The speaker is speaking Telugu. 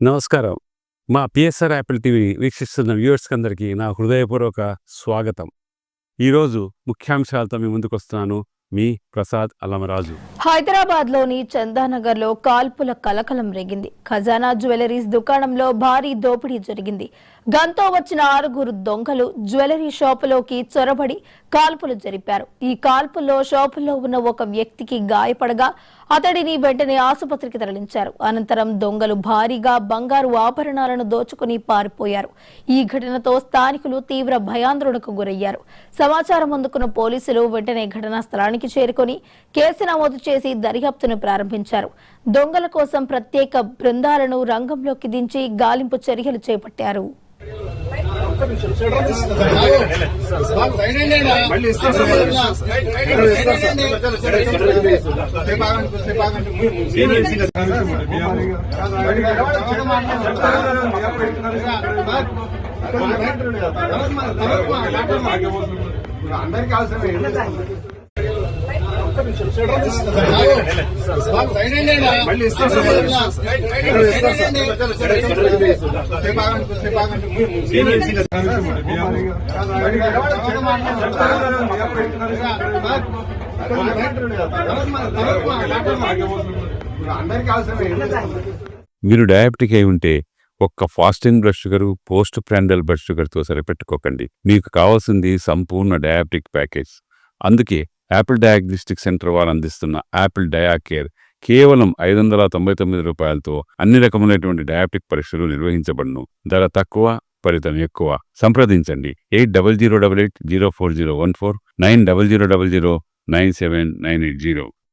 నమస్కారం. మా పిఎస్ఆర్ యాపిల్ టీవీ వీక్షిస్తున్న వ్యూవర్స్కి అందరికీ నా హృదయపూర్వక స్వాగతం. ఈరోజు ముఖ్యాంశాలతో మీ ముందుకొస్తున్నాను. మీ ప్రసాద్ అల్లమరాజు. హైదరాబాద్లోని చందానగర్లో కాల్పుల కలకలం రేగింది. ఖజానా జ్యువెలరీస్ దుకాణంలో భారీ దోపిడీ జరిగింది. గన్తో వచ్చిన 6 దొంగలు జ్యువెలరీ షాపులోకి చొరబడి కాల్పులు జరిపారు. ఈ కాల్పుల్లో షాపుల్లో ఉన్న ఒక వ్యక్తికి గాయపడగా అతడిని వెంటనే ఆసుపత్రికి తరలించారు. అనంతరం దొంగలు భారీగా బంగారు ఆభరణాలను దోచుకుని పారిపోయారు. ఈ ఘటనతో స్థానికులు తీవ్ర భయాందోళనకు గురయ్యారు. సమాచారం అందుకున్న పోలీసులు వెంటనే ఘటనా స్థలానికి చేరుకొని కేసు నమోదు చేసి దర్యాప్తును ప్రారంభించారు. దొంగల కోసం ప్రత్యేక బృందాలను రంగంలోకి దించి గాలింపు చర్యలు చేపట్టారు. మీరు డయాబెటిక్ అయి ఉంటే ఒక్క fasting blood sugar, post prandial blood షుగర్తో సరిపెట్టుకోకండి. మీకు కావాల్సింది సంపూర్ణ డయాబెటిక్ ప్యాకేజ్. అందుకే యాపిల్ డయాగ్నోస్టిక్ సెంటర్ వారు అందిస్తున్న యాపిల్ డయా కేర్ కేవలం 599 రూపాయలతో అన్ని రకములైనటువంటి డయాబెటిక్ పరీక్షలు నిర్వహించబడును. ధర తక్కువ, ఫలితం ఎక్కువ. సంప్రదించండి 8008804014 9000009790.